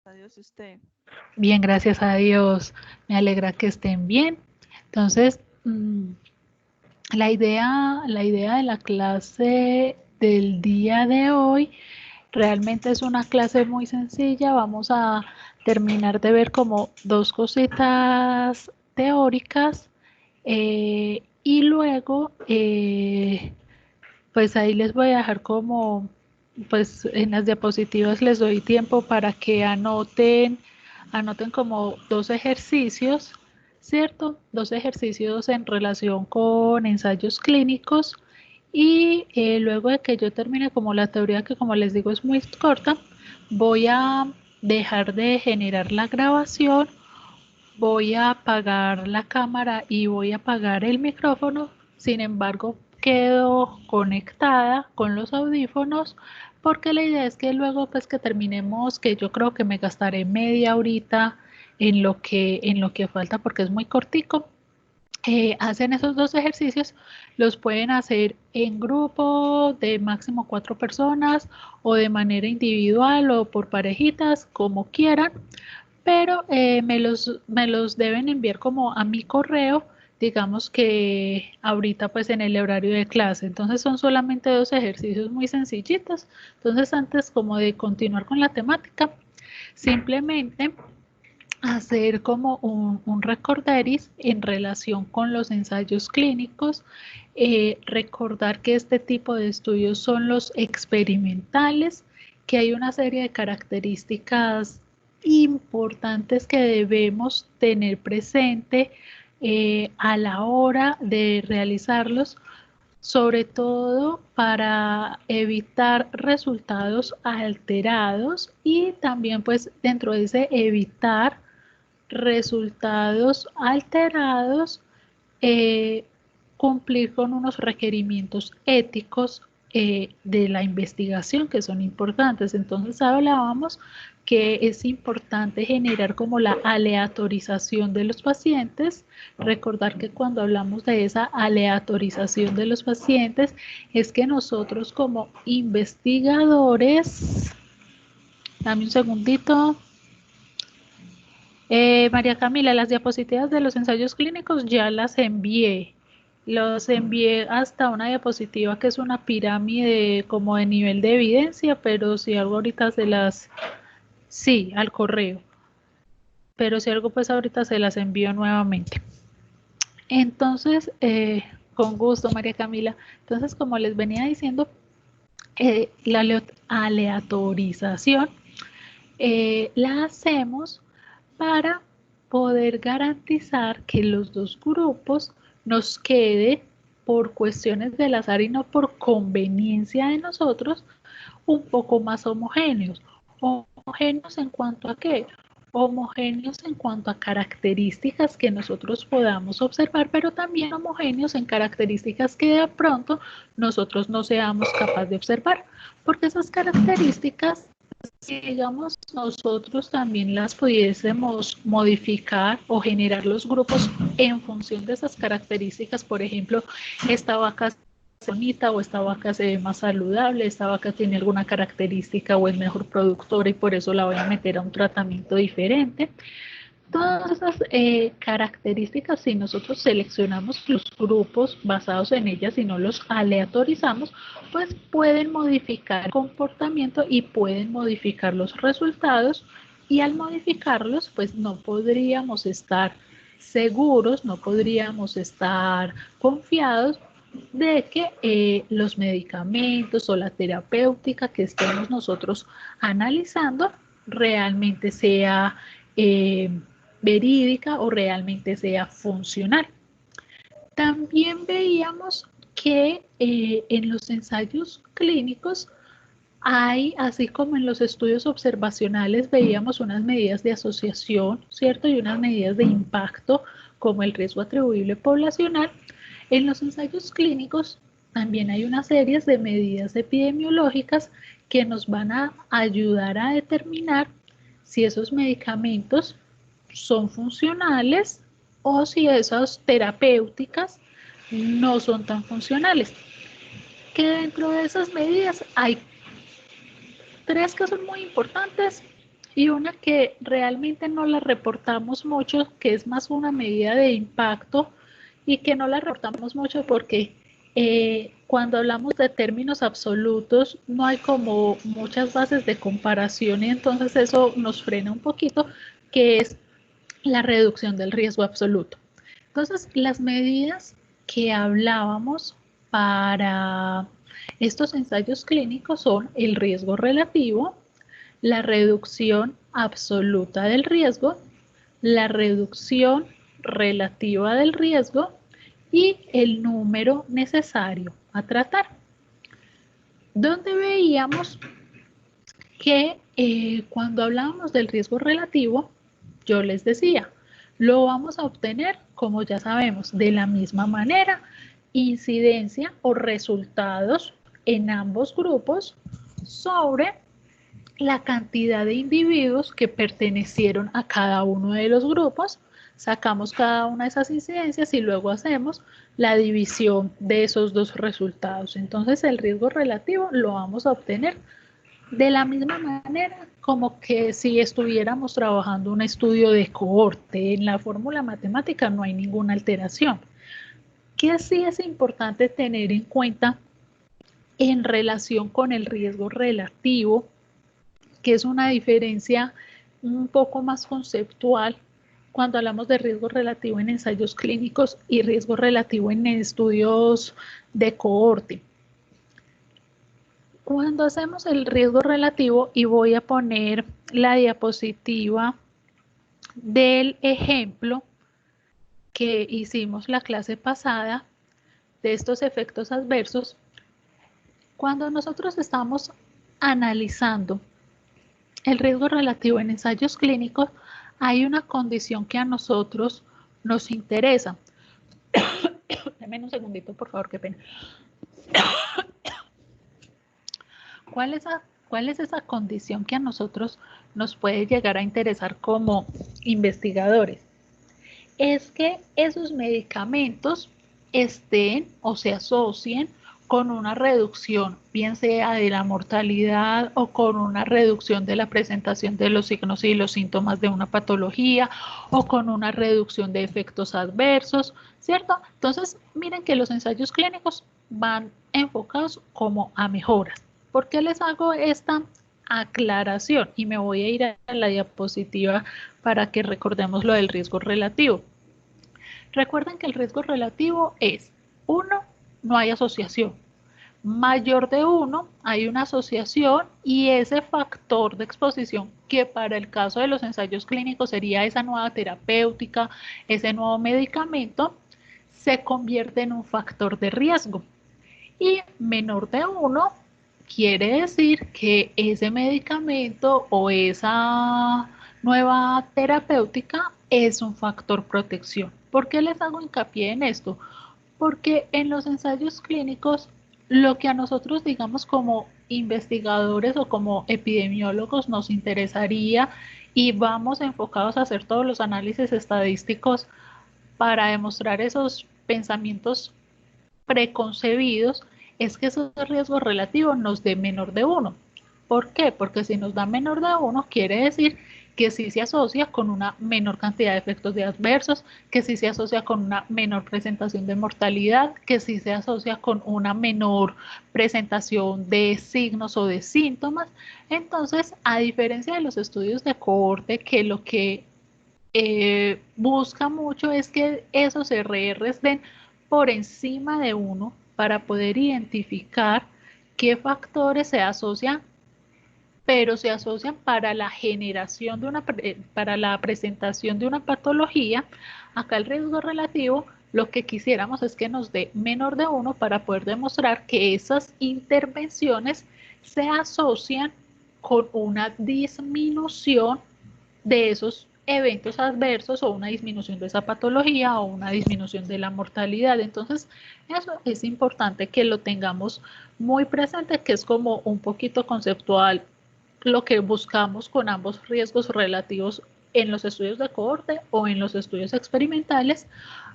Adiós usted. Bien, gracias a Dios. Me alegra que estén bien. Entonces, la idea de la clase del día de hoy realmente es una clase muy sencilla. Vamos a terminar de ver como dos cositas teóricas y luego, pues ahí les voy a dejar como, pues en las diapositivas les doy tiempo para que anoten como dos ejercicios, ¿cierto? Dos ejercicios en relación con ensayos clínicos y luego de que yo termine como la teoría que como les digo es muy corta, voy a dejar de generar la grabación, voy a apagar la cámara y voy a apagar el micrófono. Sin embargo, quedo conectada con los audífonos porque la idea es que luego pues que terminemos, que yo creo que me gastaré media horita en lo que falta porque es muy cortico. Hacen esos dos ejercicios, los pueden hacer en grupo de máximo 4 personas o de manera individual o por parejitas, como quieran, pero me los deben enviar como a mi correo, digamos que ahorita pues en el horario de clase. Entonces son solamente dos ejercicios muy sencillitos. Entonces antes como de continuar con la temática, simplemente hacer como un recorderis en relación con los ensayos clínicos, recordar que este tipo de estudios son los experimentales, que hay una serie de características importantes que debemos tener presente a la hora de realizarlos, sobre todo para evitar resultados alterados y también pues dentro de ese evitar resultados alterados, eh, cumplir con unos requerimientos éticos de la investigación que son importantes. Entonces hablábamos que es importante generar como la aleatorización de los pacientes. Recordar que cuando hablamos de esa aleatorización de los pacientes es que nosotros como investigadores, dame un segundito. María Camila, las diapositivas de los ensayos clínicos ya las envié. Los envié hasta una diapositiva que es una pirámide como de nivel de evidencia, pero si algo ahorita sí, al correo. Pero si algo pues ahorita se las envío nuevamente. Entonces, con gusto, María Camila. Entonces, como les venía diciendo, la aleatorización la hacemos para poder garantizar que los dos grupos nos quede por cuestiones del azar y no por conveniencia de nosotros un poco más homogéneos. ¿Homogéneos en cuanto a qué? Homogéneos en cuanto a características que nosotros podamos observar, pero también homogéneos en características que de pronto nosotros no seamos capaces de observar, porque esas características, si digamos nosotros también las pudiésemos modificar o generar los grupos en función de esas características. Por ejemplo, esta vaca es bonita o esta vaca se ve más saludable, esta vaca tiene alguna característica o es mejor productora y por eso la voy a meter a un tratamiento diferente. Todas esas características, si nosotros seleccionamos los grupos basados en ellas y no los aleatorizamos, pues pueden modificar el comportamiento y pueden modificar los resultados, y al modificarlos, pues no podríamos estar seguros, no podríamos estar confiados de que los medicamentos o la terapéutica que estemos nosotros analizando realmente sea verídica o realmente sea funcional. También veíamos que en los ensayos clínicos hay, así como en los estudios observacionales, veíamos unas medidas de asociación, ¿cierto? Y unas medidas de impacto, como el riesgo atribuible poblacional. En los ensayos clínicos también hay una serie de medidas epidemiológicas que nos van a ayudar a determinar si esos medicamentos son funcionales o si esas terapéuticas no son tan funcionales. Que dentro de esas medidas hay tres que son muy importantes y una que realmente no la reportamos mucho, que es más una medida de impacto y que no la reportamos mucho porque cuando hablamos de términos absolutos no hay como muchas bases de comparación y entonces eso nos frena un poquito, que es la reducción del riesgo absoluto. Entonces, las medidas que hablábamos para estos ensayos clínicos son el riesgo relativo, la reducción absoluta del riesgo, la reducción relativa del riesgo y el número necesario a tratar. Donde veíamos que cuando hablábamos del riesgo relativo, yo les decía, lo vamos a obtener, como ya sabemos, de la misma manera, incidencia o resultados en ambos grupos sobre la cantidad de individuos que pertenecieron a cada uno de los grupos, sacamos cada una de esas incidencias y luego hacemos la división de esos dos resultados. Entonces el riesgo relativo lo vamos a obtener de la misma manera como que si estuviéramos trabajando un estudio de cohorte. En la fórmula matemática no hay ninguna alteración. ¿Qué sí es importante tener en cuenta en relación con el riesgo relativo? Que es una diferencia un poco más conceptual cuando hablamos de riesgo relativo en ensayos clínicos y riesgo relativo en estudios de cohorte. Cuando hacemos el riesgo relativo, y voy a poner la diapositiva del ejemplo que hicimos la clase pasada de estos efectos adversos, cuando nosotros estamos analizando el riesgo relativo en ensayos clínicos, hay una condición que a nosotros nos interesa. Dame un segundito, por favor, qué pena. ¿Cuál es esa condición que a nosotros nos puede llegar a interesar como investigadores? Es que esos medicamentos estén o se asocien con una reducción, bien sea de la mortalidad o con una reducción de la presentación de los signos y los síntomas de una patología o con una reducción de efectos adversos, ¿cierto? Entonces, miren que los ensayos clínicos van enfocados como a mejoras. ¿Por qué les hago esta aclaración? Y me voy a ir a la diapositiva para que recordemos lo del riesgo relativo. Recuerden que el riesgo relativo es 1, no hay asociación. Mayor de 1, hay una asociación y ese factor de exposición que para el caso de los ensayos clínicos sería esa nueva terapéutica, ese nuevo medicamento, se convierte en un factor de riesgo. Y menor de 1 quiere decir que ese medicamento o esa nueva terapéutica es un factor protección. ¿Por qué les hago hincapié en esto? Porque en los ensayos clínicos, lo que a nosotros, digamos, como investigadores o como epidemiólogos nos interesaría y vamos enfocados a hacer todos los análisis estadísticos para demostrar esos pensamientos preconcebidos, es que esos riesgos relativos nos dé menor de 1. ¿Por qué? Porque si nos da menor de 1, quiere decir que sí se asocia con una menor cantidad de efectos de adversos, que sí se asocia con una menor presentación de mortalidad, que sí se asocia con una menor presentación de signos o de síntomas. Entonces, a diferencia de los estudios de cohorte, que lo que busca mucho es que esos RRs den por encima de 1 para poder identificar qué factores se asocian, pero se asocian para la generación de para la presentación de una patología. Acá el riesgo relativo, lo que quisiéramos es que nos dé menor de 1 para poder demostrar que esas intervenciones se asocian con una disminución de esos eventos adversos o una disminución de esa patología o una disminución de la mortalidad. Entonces, eso es importante que lo tengamos muy presente, que es como un poquito conceptual lo que buscamos con ambos riesgos relativos en los estudios de cohorte o en los estudios experimentales,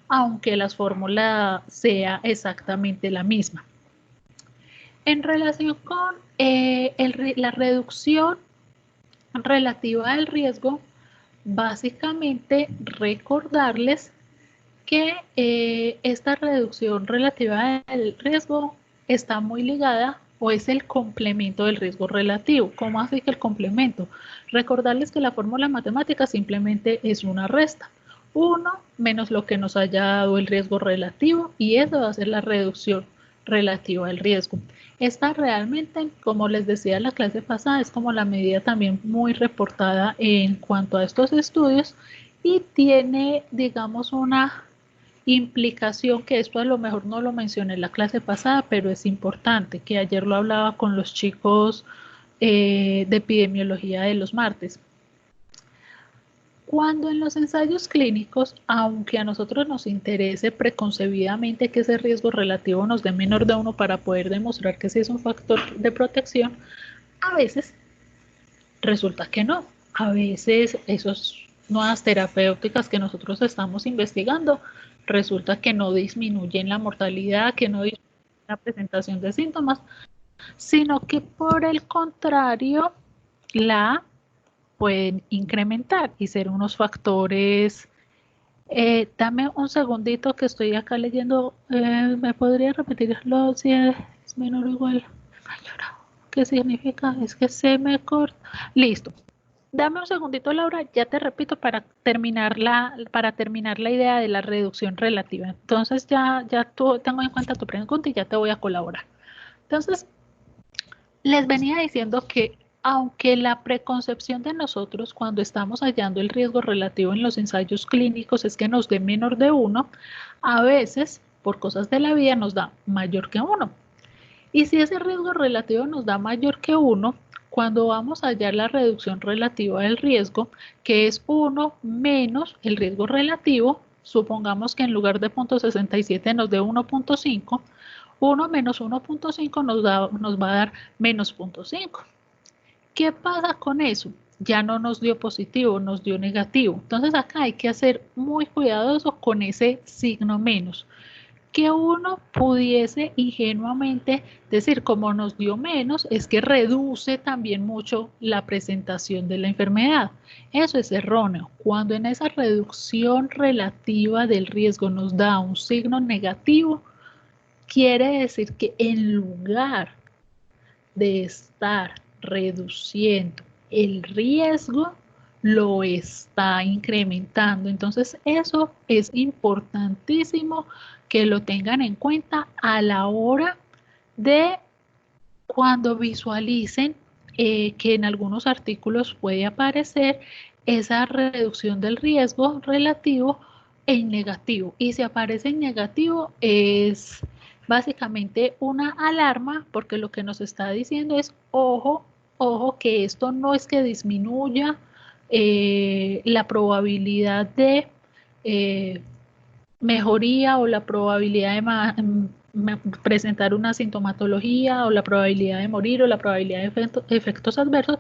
aunque la fórmula sea exactamente la misma. En relación con la reducción relativa al riesgo, básicamente recordarles que esta reducción relativa al riesgo está muy ligada o es el complemento del riesgo relativo. ¿Cómo así que el complemento? Recordarles que la fórmula matemática simplemente es una resta. 1 menos lo que nos haya dado el riesgo relativo y eso va a ser la reducción relativa al riesgo. Esta realmente, como les decía en la clase pasada, es como la medida también muy reportada en cuanto a estos estudios y tiene, digamos, una implicación que esto a lo mejor no lo mencioné en la clase pasada, pero es importante, que ayer lo hablaba con los chicos de epidemiología de los martes. Cuando en los ensayos clínicos, aunque a nosotros nos interese preconcebidamente que ese riesgo relativo nos dé menor de 1 para poder demostrar que sí es un factor de protección, a veces resulta que no. A veces esas nuevas terapéuticas que nosotros estamos investigando resulta que no disminuyen la mortalidad, que no disminuyen la presentación de síntomas, sino que por el contrario la pueden incrementar y ser unos factores. Dame un segundito que estoy acá leyendo. ¿Me podría repetirlo si es menor o igual? ¿Qué significa? Es que se me corta. Listo. Dame un segundito, Laura, ya te repito para terminar la idea de la reducción relativa. Entonces ya tengo en cuenta tu pregunta y ya te voy a colaborar. Entonces, les venía diciendo que aunque la preconcepción de nosotros cuando estamos hallando el riesgo relativo en los ensayos clínicos es que nos dé menor de 1, a veces por cosas de la vida nos da mayor que 1. Y si ese riesgo relativo nos da mayor que 1, cuando vamos a hallar la reducción relativa del riesgo, que es 1 menos el riesgo relativo, supongamos que en lugar de 0.67 nos dé 1.5, 1 menos 1.5 nos va a dar menos 0.5. ¿Qué pasa con eso? Ya no nos dio positivo, nos dio negativo. Entonces acá hay que ser muy cuidadoso con ese signo menos. Que uno pudiese ingenuamente decir, como nos dio menos, es que reduce también mucho la presentación de la enfermedad. Eso es erróneo. Cuando en esa reducción relativa del riesgo nos da un signo negativo, quiere decir que en lugar de estar reduciendo el riesgo, lo está incrementando. Entonces, eso es importantísimo que lo tengan en cuenta a la hora de cuando visualicen que en algunos artículos puede aparecer esa reducción del riesgo relativo en negativo. Y si aparece en negativo es básicamente una alarma porque lo que nos está diciendo es, ojo, ojo, que esto no es que disminuya la probabilidad de mejoría o la probabilidad de presentar una sintomatología o la probabilidad de morir o la probabilidad de efectos adversos,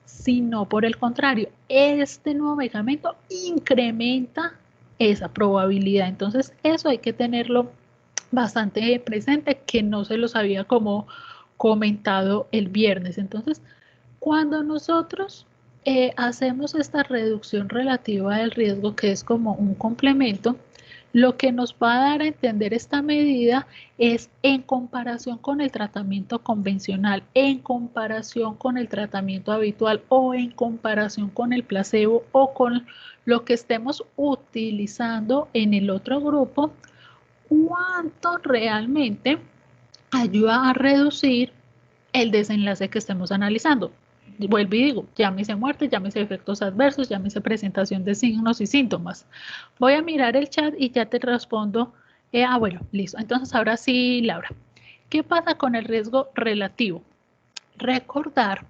sino por el contrario, este nuevo medicamento incrementa esa probabilidad. Entonces, eso hay que tenerlo bastante presente, que no se los había como comentado el viernes. Entonces, cuando nosotros hacemos esta reducción relativa del riesgo, que es como un complemento, lo que nos va a dar a entender esta medida es en comparación con el tratamiento convencional, en comparación con el tratamiento habitual o en comparación con el placebo o con lo que estemos utilizando en el otro grupo, cuánto realmente ayuda a reducir el desenlace que estemos analizando. Vuelvo y digo, llámese muerte, llámese efectos adversos, llámese presentación de signos y síntomas. Voy a mirar el chat y ya te respondo. Bueno, listo. Entonces ahora sí, Laura. ¿Qué pasa con el riesgo relativo? Recordar,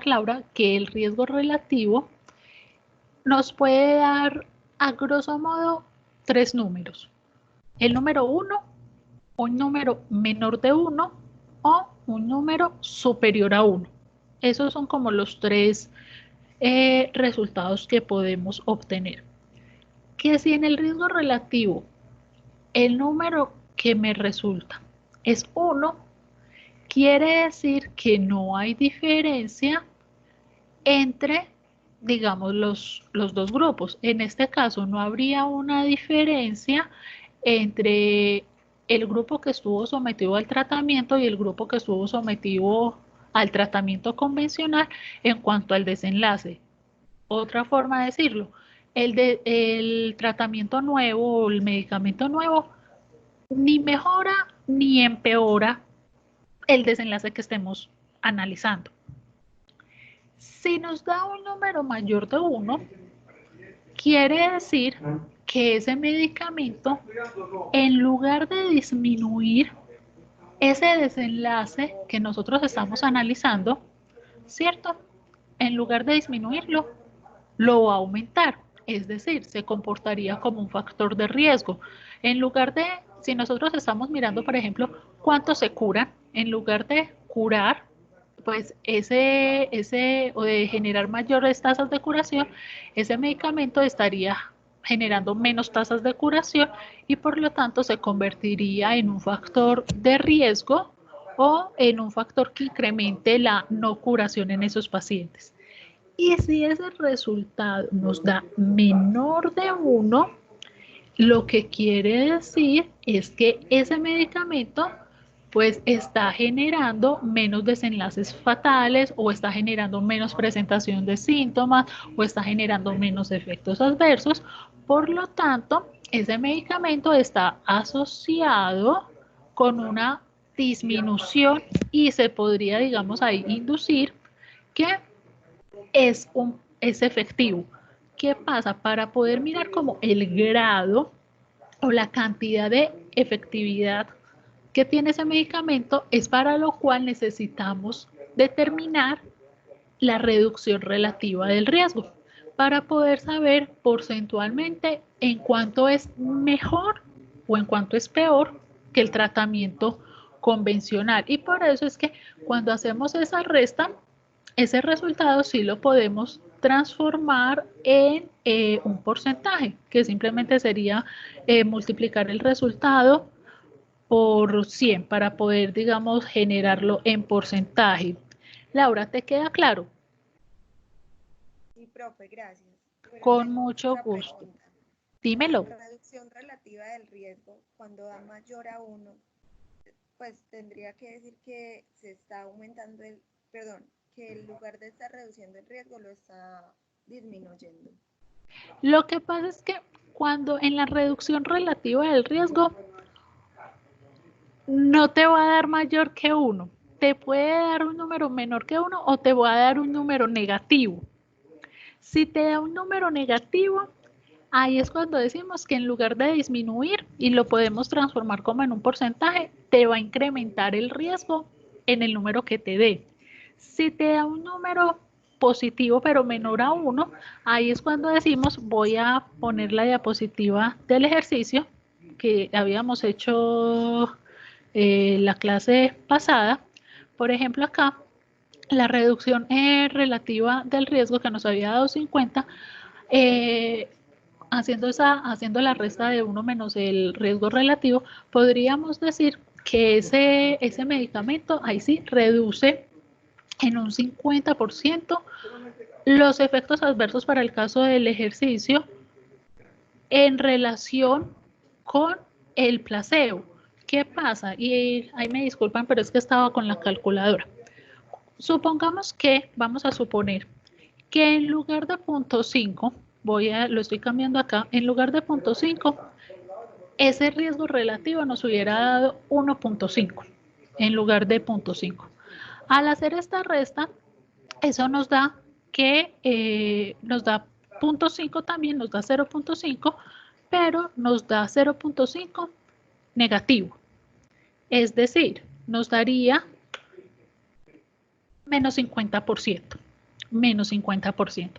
Laura, que el riesgo relativo nos puede dar a grosso modo 3 números. El número 1, un número menor de 1 o un número superior a 1. Esos son como los 3 resultados que podemos obtener. Que si en el riesgo relativo el número que me resulta es 1, quiere decir que no hay diferencia entre, digamos, los dos grupos. En este caso no habría una diferencia entre el grupo que estuvo sometido al tratamiento y el grupo que estuvo sometido al tratamiento convencional en cuanto al desenlace. Otra forma de decirlo, el tratamiento nuevo o el medicamento nuevo ni mejora ni empeora el desenlace que estemos analizando. Si nos da un número mayor de 1, quiere decir que ese medicamento, en lugar de disminuir ese desenlace que nosotros estamos analizando, ¿cierto? En lugar de disminuirlo, lo va a aumentar. Es decir, se comportaría como un factor de riesgo. En lugar de, si nosotros estamos mirando, por ejemplo, cuántos se curan, en lugar de curar, pues o de generar mayores tasas de curación, ese medicamento estaría generando menos tasas de curación y por lo tanto se convertiría en un factor de riesgo o en un factor que incremente la no curación en esos pacientes. Y si ese resultado nos da menor de 1, lo que quiere decir es que ese medicamento pues está generando menos desenlaces fatales o está generando menos presentación de síntomas o está generando menos efectos adversos. Por lo tanto, ese medicamento está asociado con una disminución y se podría, digamos, ahí inducir que es efectivo. ¿Qué pasa? Para poder mirar como el grado o la cantidad de efectividad que tiene ese medicamento, es para lo cual necesitamos determinar la reducción relativa del riesgo para poder saber porcentualmente en cuánto es mejor o en cuánto es peor que el tratamiento convencional. Y por eso es que cuando hacemos esa resta, ese resultado sí lo podemos transformar en un porcentaje, que simplemente sería multiplicar el resultado por 100 para poder, digamos, generarlo en porcentaje. Laura, ¿te queda claro? Sí, profe, gracias. Pero Con tengo mucho otra gusto. pregunta. La Dímelo. reducción relativa del riesgo, cuando da mayor a 1, pues tendría que decir que se está aumentando perdón, que en lugar de estar reduciendo el riesgo, lo está disminuyendo. Lo que pasa es que cuando en la reducción relativa del riesgo no te va a dar mayor que 1, te puede dar un número menor que 1 o te va a dar un número negativo. Si te da un número negativo, ahí es cuando decimos que en lugar de disminuir y lo podemos transformar como en un porcentaje, te va a incrementar el riesgo en el número que te dé. Si te da un número positivo pero menor a 1, ahí es cuando decimos voy a poner la diapositiva del ejercicio que habíamos hecho la clase pasada. Por ejemplo, acá la reducción relativa del riesgo que nos había dado 50, eh, haciendo la resta de 1 menos el riesgo relativo, podríamos decir que ese medicamento ahí sí reduce en un 50% los efectos adversos para el caso del ejercicio en relación con el placebo. ¿Qué pasa? Y ahí me disculpan, pero es que estaba con la calculadora. Supongamos que, vamos a suponer, que en lugar de 0.5, lo estoy cambiando acá, en lugar de 0.5, ese riesgo relativo nos hubiera dado 1.5 en lugar de 0.5. Al hacer esta resta, eso nos da nos da 0.5 también, nos da 0.5, pero nos da 0.5 negativo. Es decir, nos daría menos 50%. Menos 50%.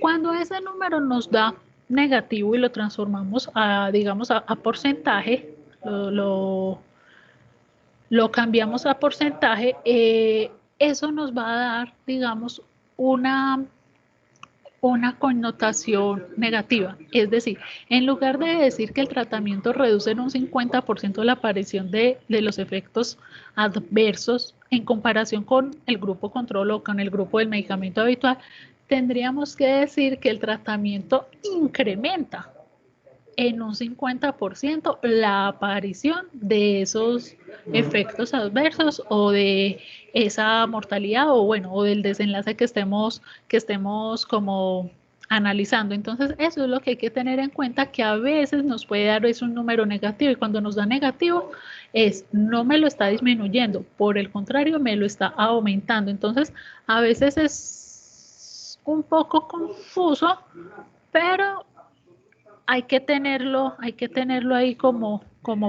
Cuando ese número nos da negativo y lo transformamos a, digamos, a porcentaje, lo cambiamos a porcentaje, eso nos va a dar, digamos, una connotación negativa. Es decir, en lugar de decir que el tratamiento reduce en un 50% la aparición de los efectos adversos en comparación con el grupo control o con el grupo del medicamento habitual, tendríamos que decir que el tratamiento incrementa en un 50% la aparición de esos efectos adversos o de esa mortalidad o bueno, o del desenlace que estemos como analizando. Entonces, eso es lo que hay que tener en cuenta, que a veces nos puede dar es un número negativo y cuando nos da negativo no me lo está disminuyendo, por el contrario, me lo está aumentando. Entonces, a veces es un poco confuso, pero hay que tenerlo ahí como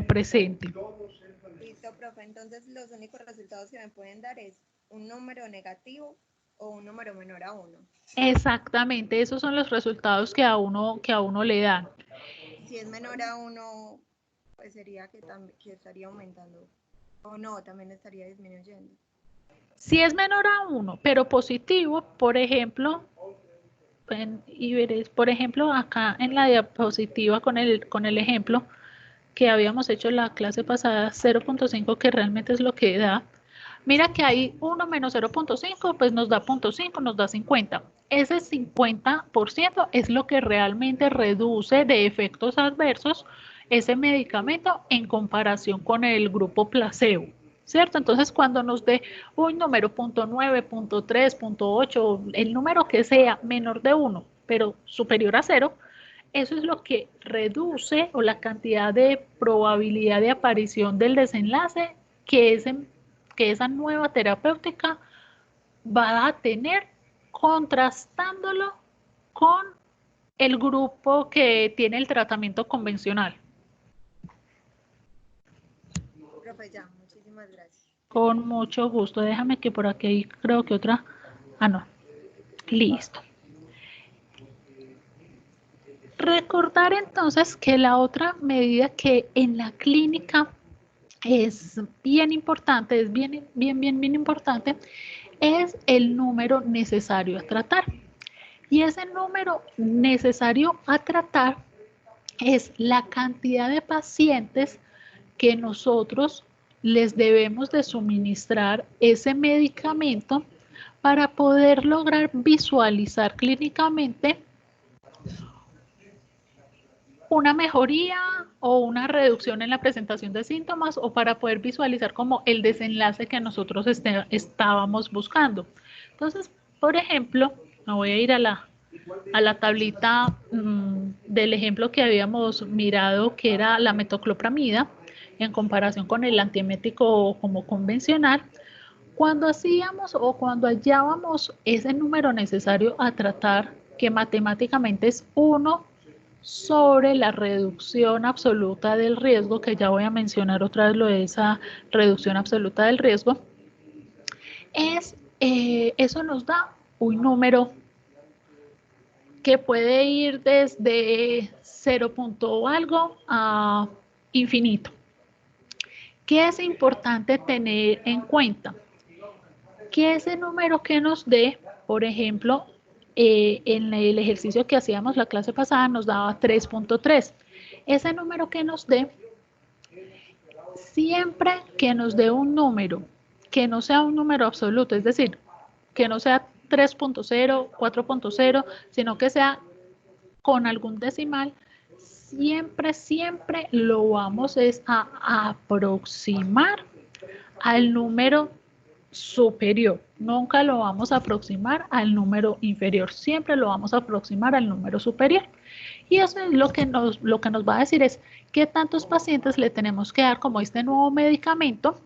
presente. Listo, profe. Entonces, los únicos resultados que me pueden dar es un número negativo o un número menor a 1. Exactamente, esos son los resultados que a uno le dan. Si es menor a 1, pues sería que estaría aumentando. O no, también estaría disminuyendo. Si es menor a 1, pero positivo, por ejemplo, por ejemplo, acá en la diapositiva con el ejemplo que habíamos hecho en la clase pasada, 0.5, que realmente es lo que da. Mira que hay 1 menos 0.5, pues nos da 0.5, nos da 50. Ese 50% es lo que realmente reduce de efectos adversos ese medicamento en comparación con el grupo placebo, ¿cierto? Entonces, cuando nos dé un número 0.9, 0.3, 0.8, el número que sea menor de 1, pero superior a 0, eso es lo que reduce o la cantidad de probabilidad de aparición del desenlace que esa nueva terapéutica va a tener, contrastándolo con el grupo que tiene el tratamiento convencional. Profe, ya, muchísimas gracias. Con mucho gusto. Déjame que por aquí creo que otra. Ah, no. Listo. Recordar entonces que la otra medida que en la clínica es bien importante, es bien importante, es el número necesario a tratar. Y ese número necesario a tratar es la cantidad de pacientes que nosotros les debemos de suministrar ese medicamento para poder lograr visualizar clínicamente una mejoría o una reducción en la presentación de síntomas o para poder visualizar como el desenlace que nosotros estábamos buscando. Entonces, por ejemplo, me voy a ir a la tablita del ejemplo que habíamos mirado, que era la metoclopramida, en comparación con el antiemético como convencional. Cuando hacíamos o cuando hallábamos ese número necesario a tratar, que matemáticamente es 1 sobre la reducción absoluta del riesgo, que ya voy a mencionar otra vez lo de esa reducción absoluta del riesgo, eso nos da un número que puede ir desde 0 punto algo a infinito. ¿Qué es importante tener en cuenta? Que ese número que nos dé, por ejemplo, en el ejercicio que hacíamos la clase pasada nos daba 3.3. Ese número que nos dé, siempre que nos dé un número que no sea un número absoluto, es decir, que no sea 3.0, 4.0, sino que sea con algún decimal, siempre lo vamos a aproximar al número superior. Nunca lo vamos a aproximar al número inferior, siempre lo vamos a aproximar al número superior. Y eso es lo que nos va a decir es qué tantos pacientes le tenemos que dar como este nuevo medicamento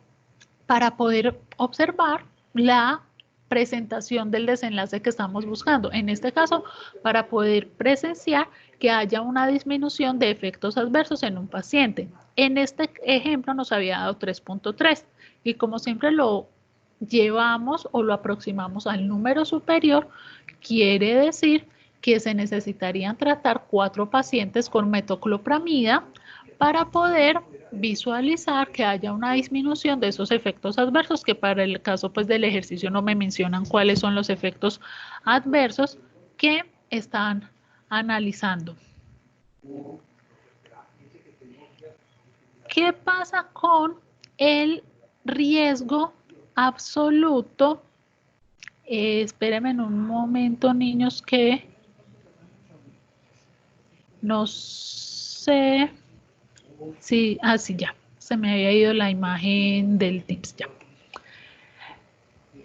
para poder observar la presentación del desenlace que estamos buscando. En este caso, para poder presenciar que haya una disminución de efectos adversos en un paciente. En este ejemplo nos había dado 3.3 y como siempre lo llevamos o lo aproximamos al número superior, quiere decir que se necesitarían tratar 4 pacientes con metoclopramida para poder visualizar que haya una disminución de esos efectos adversos, que para el caso pues del ejercicio no me mencionan cuáles son los efectos adversos que están analizando. ¿Qué pasa con el riesgo absoluto? Espérenme en un momento, niños, que no sé si, sí, ya, se me había ido la imagen del Teams, ya.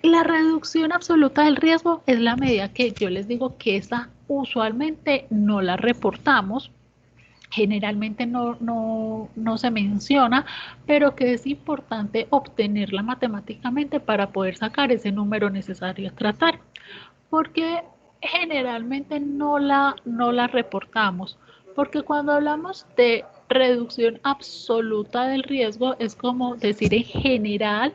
La reducción absoluta del riesgo es la medida que yo les digo que esta usualmente no la reportamos, generalmente no se menciona, pero que es importante obtenerla matemáticamente para poder sacar ese número necesario a tratar, porque generalmente no la reportamos, porque cuando hablamos de reducción absoluta del riesgo es como decir en general,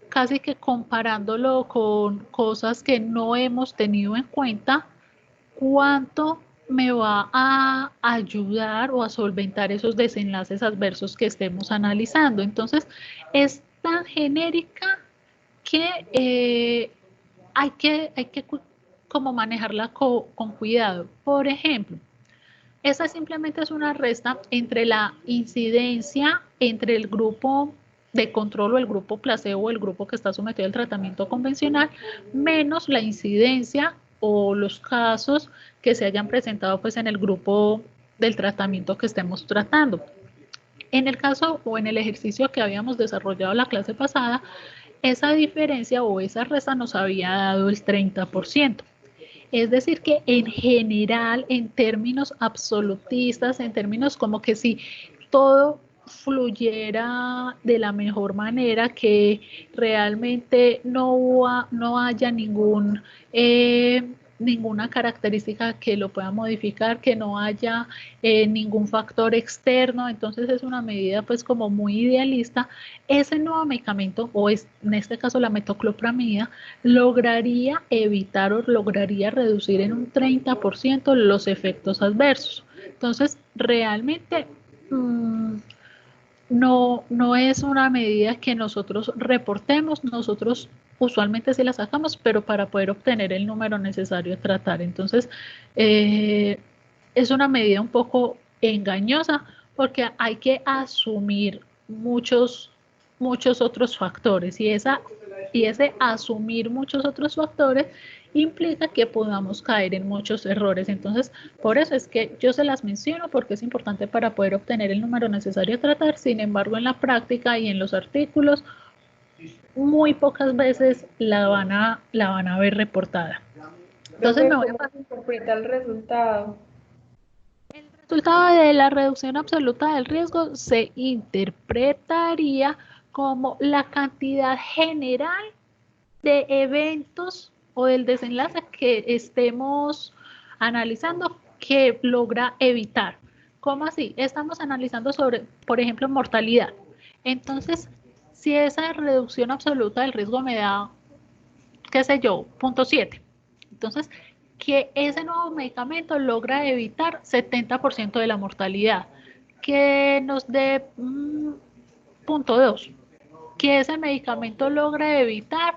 casi que comparándolo con cosas que no hemos tenido en cuenta, cuánto me va a ayudar o a solventar esos desenlaces adversos que estemos analizando. Entonces, es tan genérica que hay que como manejarla con cuidado. Por ejemplo, esa simplemente es una resta entre la incidencia entre el grupo de control o el grupo placebo o el grupo que está sometido al tratamiento convencional, menos la incidencia o los casos que se hayan presentado pues en el grupo del tratamiento que estemos tratando. En el caso o en el ejercicio que habíamos desarrollado la clase pasada, esa diferencia o esa resta nos había dado el 30%. Es decir, que en general, en términos absolutistas, en términos como que si todo fluyera de la mejor manera, que realmente no haya ninguna característica que lo pueda modificar, que no haya ningún factor externo, entonces es una medida pues como muy idealista. Ese nuevo medicamento, o en este caso la metoclopramida, lograría evitar o lograría reducir en un 30% los efectos adversos. Entonces, realmente no es una medida que nosotros reportemos, nosotros usualmente sí la sacamos, pero para poder obtener el número necesario a tratar. Entonces, es una medida un poco engañosa porque hay que asumir muchos otros factores y ese asumir muchos otros factores implica que podamos caer en muchos errores. Entonces, por eso es que yo se las menciono porque es importante para poder obtener el número necesario a tratar. Sin embargo, en la práctica y en los artículos, muy pocas veces la van a ver reportada. Entonces, ¿Cómo se interpreta el resultado? El resultado de la reducción absoluta del riesgo se interpretaría como la cantidad general de eventos o del desenlace que estemos analizando que logra evitar. ¿Cómo así? Estamos analizando sobre, por ejemplo, mortalidad. Entonces, si esa reducción absoluta del riesgo me da, qué sé yo, 0.7, entonces, que ese nuevo medicamento logra evitar 70% de la mortalidad, que nos dé 0.2, que ese medicamento logra evitar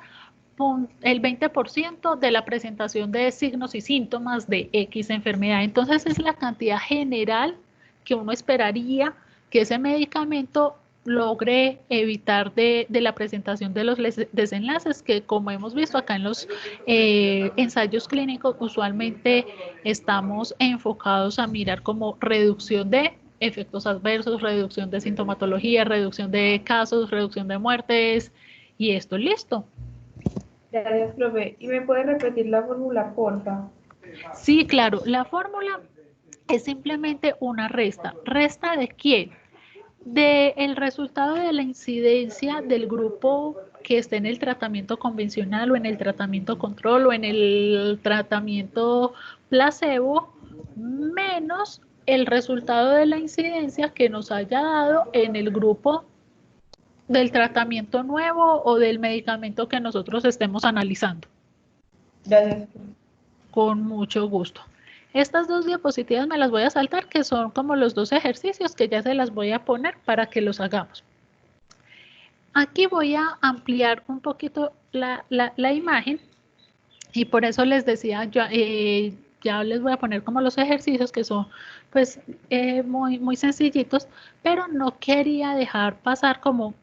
el 20% de la presentación de signos y síntomas de X enfermedad. Entonces es la cantidad general que uno esperaría que ese medicamento logre evitar de la presentación de los desenlaces que, como hemos visto acá en los ensayos clínicos, usualmente estamos enfocados a mirar como reducción de efectos adversos, reducción de sintomatología, reducción de casos, reducción de muertes, y esto listo. Gracias, profe. ¿Y me puede repetir la fórmula, porfa? Sí, claro, la fórmula es simplemente una resta. ¿Resta de quién? Del resultado de la incidencia del grupo que esté en el tratamiento convencional o en el tratamiento control o en el tratamiento placebo, menos el resultado de la incidencia que nos haya dado en el grupo del tratamiento nuevo o del medicamento que nosotros estemos analizando. Gracias. Con mucho gusto. Estas dos diapositivas me las voy a saltar, que son como los dos ejercicios que ya se las voy a poner para que los hagamos. Aquí voy a ampliar un poquito la imagen y por eso les decía, ya les voy a poner como los ejercicios que son pues muy sencillitos, pero no quería dejar pasar como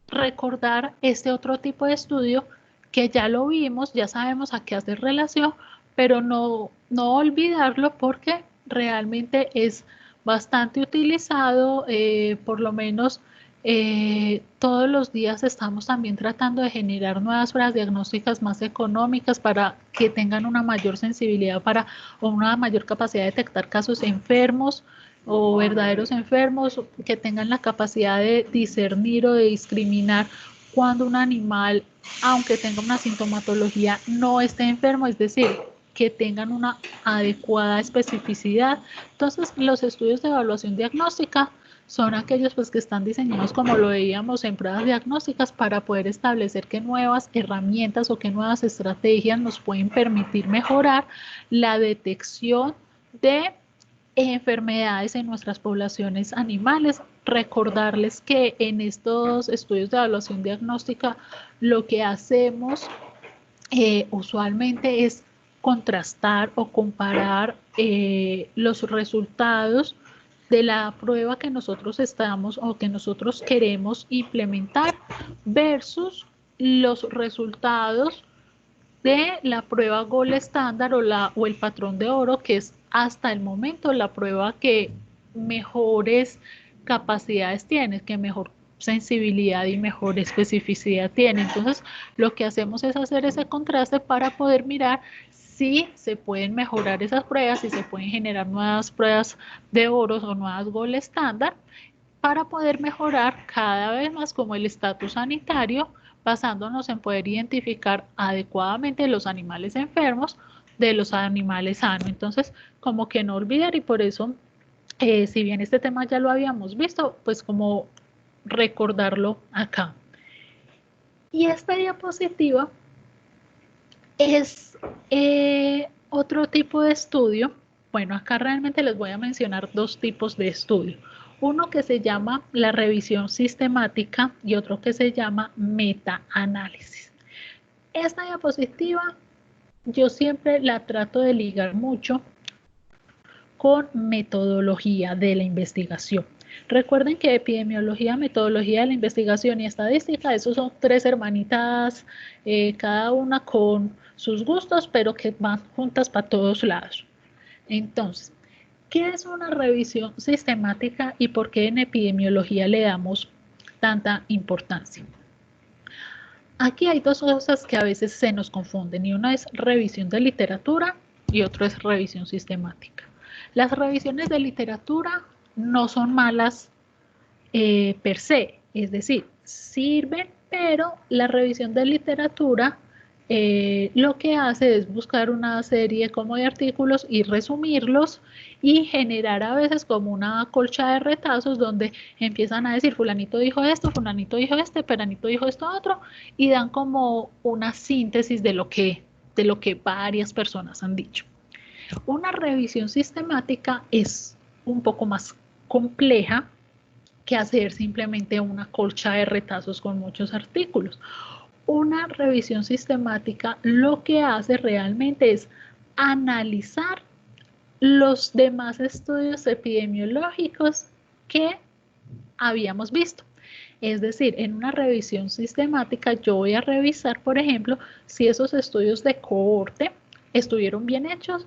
recordar este otro tipo de estudio que ya lo vimos, ya sabemos a qué hace relación, pero no olvidarlo porque realmente es bastante utilizado, por lo menos todos los días estamos también tratando de generar nuevas pruebas diagnósticas más económicas para que tengan una mayor sensibilidad o una mayor capacidad de detectar casos enfermos o verdaderos enfermos, que tengan la capacidad de discernir o de discriminar cuando un animal, aunque tenga una sintomatología, no esté enfermo, es decir, que tengan una adecuada especificidad. Entonces, los estudios de evaluación diagnóstica son aquellos pues que están diseñados, como lo veíamos, en pruebas diagnósticas para poder establecer qué nuevas herramientas o qué nuevas estrategias nos pueden permitir mejorar la detección de enfermedades en nuestras poblaciones animales. Recordarles que en estos estudios de evaluación diagnóstica lo que hacemos usualmente es contrastar o comparar los resultados de la prueba que nosotros estamos o que nosotros queremos implementar versus los resultados de la prueba Gold estándar o el patrón de oro, que es hasta el momento la prueba que mejores capacidades tiene, que mejor sensibilidad y mejor especificidad tiene. Entonces, lo que hacemos es hacer ese contraste para poder mirar si se pueden mejorar esas pruebas, si se pueden generar nuevas pruebas de oros o nuevas Gold estándar, para poder mejorar cada vez más como el estatus sanitario, basándonos en poder identificar adecuadamente los animales enfermos de los animales sanos. Entonces, como que no olvidar, y por eso, si bien este tema ya lo habíamos visto, pues como recordarlo acá. Y esta diapositiva es otro tipo de estudio. Bueno, acá realmente les voy a mencionar dos tipos de estudio. Uno que se llama la revisión sistemática y otro que se llama metaanálisis. Esta diapositiva yo siempre la trato de ligar mucho con metodología de la investigación. Recuerden que epidemiología, metodología de la investigación y estadística, esos son tres hermanitas, cada una con sus gustos, pero que van juntas para todos lados. Entonces, ¿qué es una revisión sistemática y por qué en epidemiología le damos tanta importancia? Aquí hay dos cosas que a veces se nos confunden, y una es revisión de literatura y otro es revisión sistemática. Las revisiones de literatura no son malas per se, es decir, sirven, pero la revisión de literatura lo que hace es buscar una serie como de artículos y resumirlos y generar a veces como una colcha de retazos donde empiezan a decir fulanito dijo esto, fulanito dijo este, peranito dijo esto otro, y dan como una síntesis de lo que varias personas han dicho. Una revisión sistemática es un poco más compleja que hacer simplemente una colcha de retazos con muchos artículos. Una revisión sistemática lo que hace realmente es analizar los demás estudios epidemiológicos que habíamos visto. Es decir, en una revisión sistemática yo voy a revisar, por ejemplo, si esos estudios de cohorte estuvieron bien hechos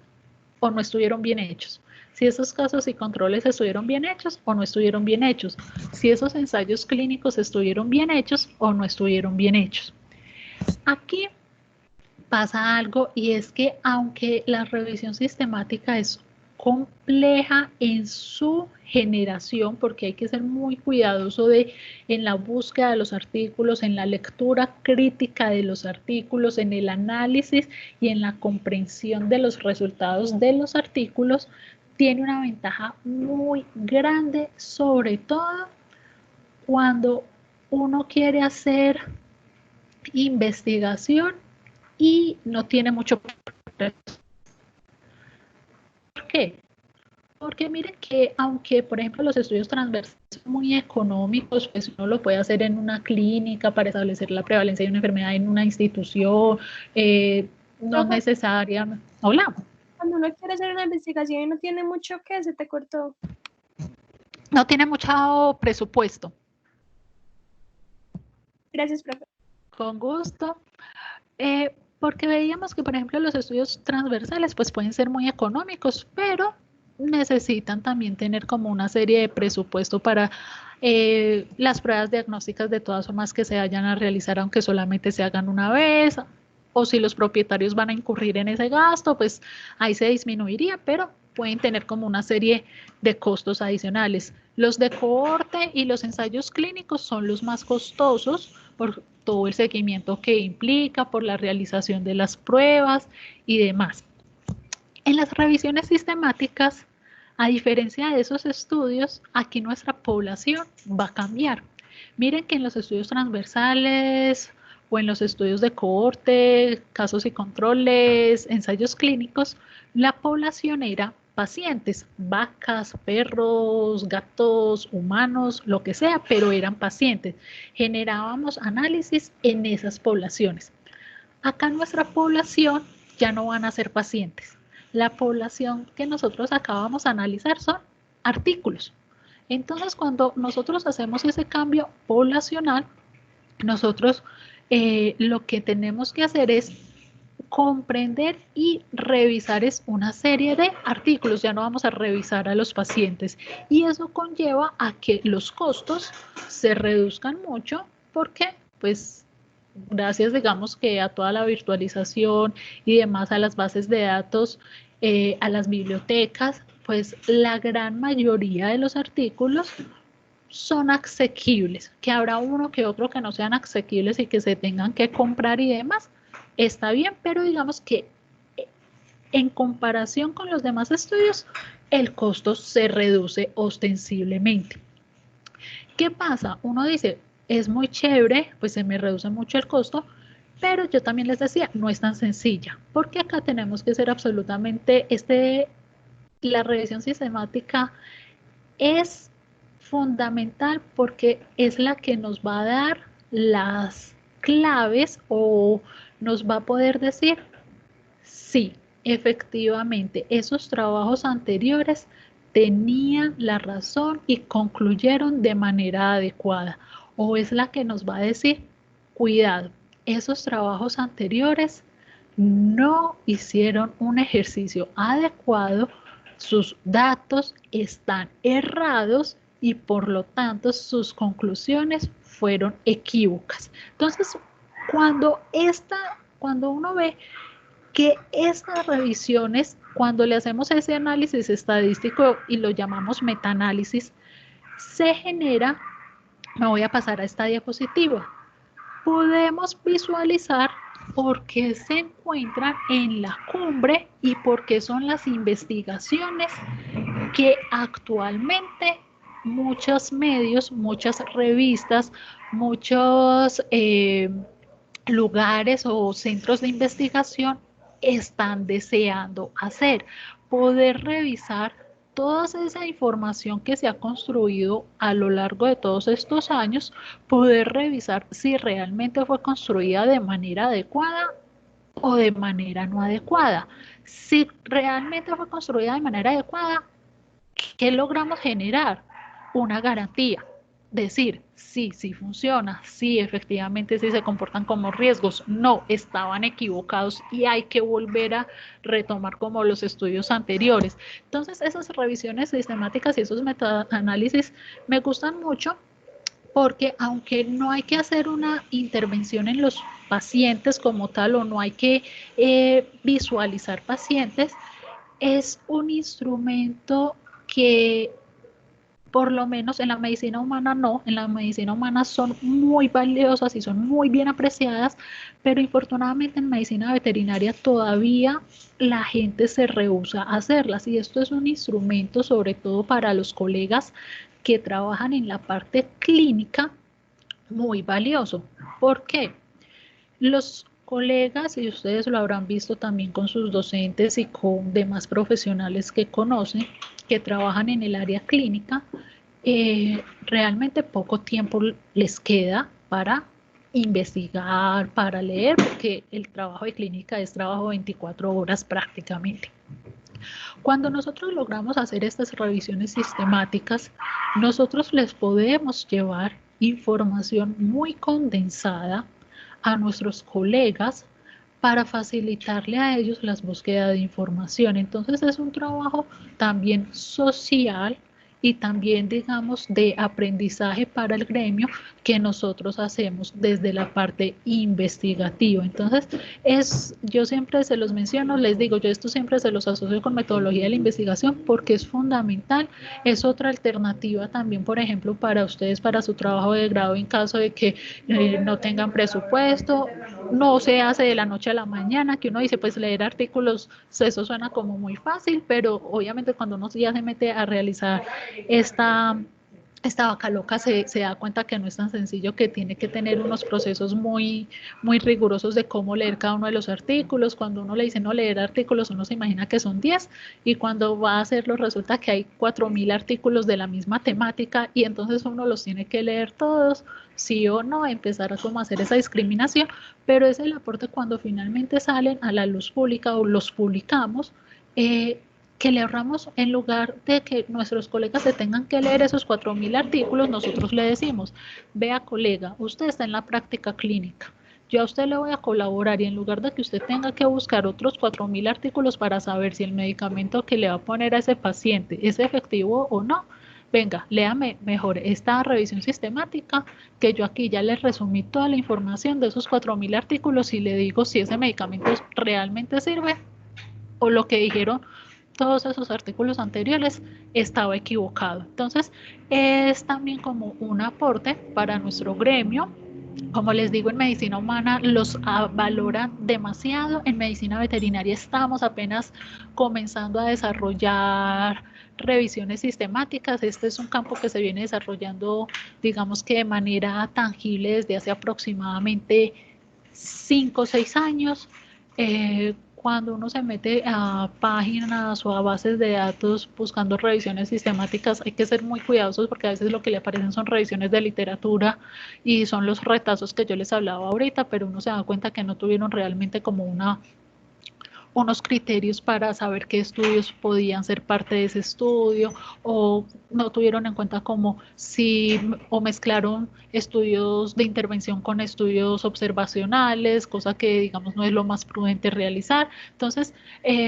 o no estuvieron bien hechos. Si esos casos y controles estuvieron bien hechos o no estuvieron bien hechos. Si esos ensayos clínicos estuvieron bien hechos o no estuvieron bien hechos. Aquí pasa algo, y es que aunque la revisión sistemática es compleja en su generación, porque hay que ser muy cuidadoso en la búsqueda de los artículos, en la lectura crítica de los artículos, en el análisis y en la comprensión de los resultados de los artículos, tiene una ventaja muy grande, sobre todo cuando uno quiere hacer investigación y no tiene mucho. ¿Por qué? Porque miren que aunque, por ejemplo, los estudios transversales son muy económicos, pues uno lo puede hacer en una clínica para establecer la prevalencia de una enfermedad en una institución, no necesariamente. Hola. Cuando uno quiere hacer una investigación y no tiene mucho que, se te cortó. No tiene mucho presupuesto. Gracias, profe. Con gusto. Porque veíamos que, por ejemplo, los estudios transversales pues pueden ser muy económicos, pero necesitan también tener como una serie de presupuesto para las pruebas diagnósticas de todas formas que se vayan a realizar, aunque solamente se hagan una vez, o si los propietarios van a incurrir en ese gasto, pues ahí se disminuiría, pero pueden tener como una serie de costos adicionales. Los de cohorte y los ensayos clínicos son los más costosos por todo el seguimiento que implica, por la realización de las pruebas y demás. En las revisiones sistemáticas, a diferencia de esos estudios, aquí nuestra población va a cambiar. Miren que en los estudios transversales o en los estudios de cohorte, casos y controles, ensayos clínicos, la población era pacientes, vacas, perros, gatos, humanos, lo que sea, pero eran pacientes. Generábamos análisis en esas poblaciones. Acá nuestra población ya no van a ser pacientes. La población que nosotros acabamos de analizar son artículos. Entonces, cuando nosotros hacemos ese cambio poblacional, nosotros lo que tenemos que hacer es comprender y revisar es una serie de artículos, ya no vamos a revisar a los pacientes y eso conlleva a que los costos se reduzcan mucho porque pues gracias digamos que a toda la virtualización y demás a las bases de datos, a las bibliotecas, pues la gran mayoría de los artículos son asequibles, que habrá uno que otro que no sean asequibles y que se tengan que comprar y demás, está bien, pero digamos que en comparación con los demás estudios, el costo se reduce ostensiblemente. ¿Qué pasa? Uno dice, es muy chévere, pues se me reduce mucho el costo, pero yo también les decía, no es tan sencilla, porque acá tenemos que ser absolutamente, la revisión sistemática es fundamental porque es la que nos va a dar las claves o nos va a poder decir, sí, efectivamente, esos trabajos anteriores tenían la razón y concluyeron de manera adecuada. O es la que nos va a decir, cuidado, esos trabajos anteriores no hicieron un ejercicio adecuado, sus datos están errados y por lo tanto sus conclusiones fueron equívocas. Entonces, cuando uno ve que estas revisiones, cuando le hacemos ese análisis estadístico y lo llamamos metaanálisis, se genera, me voy a pasar a esta diapositiva, podemos visualizar por qué se encuentran en la cumbre y por qué son las investigaciones que actualmente muchos medios, muchas revistas, muchos lugares o centros de investigación están deseando hacer, poder revisar toda esa información que se ha construido a lo largo de todos estos años, poder revisar si realmente fue construida de manera adecuada o de manera no adecuada. Si realmente fue construida de manera adecuada, ¿qué logramos generar? Una garantía. Decir, sí, sí funciona, sí, efectivamente, sí se comportan como riesgos, no, estaban equivocados y hay que volver a retomar como los estudios anteriores. Entonces, esas revisiones sistemáticas y esos metaanálisis me gustan mucho porque aunque no hay que hacer una intervención en los pacientes como tal o no hay que visualizar pacientes, es un instrumento que por lo menos en la medicina humana no, en la medicina humana son muy valiosas y son muy bien apreciadas, pero infortunadamente en medicina veterinaria todavía la gente se rehúsa a hacerlas y esto es un instrumento sobre todo para los colegas que trabajan en la parte clínica muy valioso. ¿Por qué? Los colegas, y ustedes lo habrán visto también con sus docentes y con demás profesionales que conocen, que trabajan en el área clínica, realmente poco tiempo les queda para investigar, para leer, porque el trabajo de clínica es trabajo 24 horas prácticamente. Cuando nosotros logramos hacer estas revisiones sistemáticas, nosotros les podemos llevar información muy condensada a nuestros colegas para facilitarle a ellos las búsquedas de información. Entonces es un trabajo también social y también, digamos, de aprendizaje para el gremio que nosotros hacemos desde la parte investigativa. Entonces, yo siempre se los menciono, les digo, yo esto siempre se los asocio con metodología de la investigación porque es fundamental, es otra alternativa también, por ejemplo, para ustedes, para su trabajo de grado en caso de que no tengan presupuesto, no se hace de la noche a la mañana, que uno dice, pues leer artículos, eso suena como muy fácil, pero obviamente cuando uno ya se mete a realizar esta vaca loca se da cuenta que no es tan sencillo, que tiene que tener unos procesos muy rigurosos de cómo leer cada uno de los artículos. Cuando uno le dice no leer artículos, uno se imagina que son 10 y cuando va a hacerlo resulta que hay 4.000 artículos de la misma temática y entonces uno los tiene que leer todos, sí o no, empezar a como hacer esa discriminación, pero es el aporte cuando finalmente salen a la luz pública o los publicamos, que le ahorramos, en lugar de que nuestros colegas se tengan que leer esos 4.000 artículos, nosotros le decimos, vea colega, usted está en la práctica clínica, yo a usted le voy a colaborar y en lugar de que usted tenga que buscar otros 4.000 artículos para saber si el medicamento que le va a poner a ese paciente es efectivo o no, venga, léame mejor esta revisión sistemática, que yo aquí ya le resumí toda la información de esos 4.000 artículos y le digo si ese medicamento realmente sirve o lo que dijeron todos esos artículos anteriores estaba equivocado. Entonces, es también como un aporte para nuestro gremio. Como les digo, en medicina humana los valoran demasiado. En medicina veterinaria estamos apenas comenzando a desarrollar revisiones sistemáticas. Este es un campo que se viene desarrollando, digamos que de manera tangible desde hace aproximadamente 5 o 6 años. Cuando uno se mete a páginas o a bases de datos buscando revisiones sistemáticas, hay que ser muy cuidadosos porque a veces lo que le aparecen son revisiones de literatura y son los retazos que yo les hablaba ahorita, pero uno se da cuenta que no tuvieron realmente como unos criterios para saber qué estudios podían ser parte de ese estudio o no tuvieron en cuenta como si o mezclaron estudios de intervención con estudios observacionales, cosa que digamos no es lo más prudente realizar. Entonces,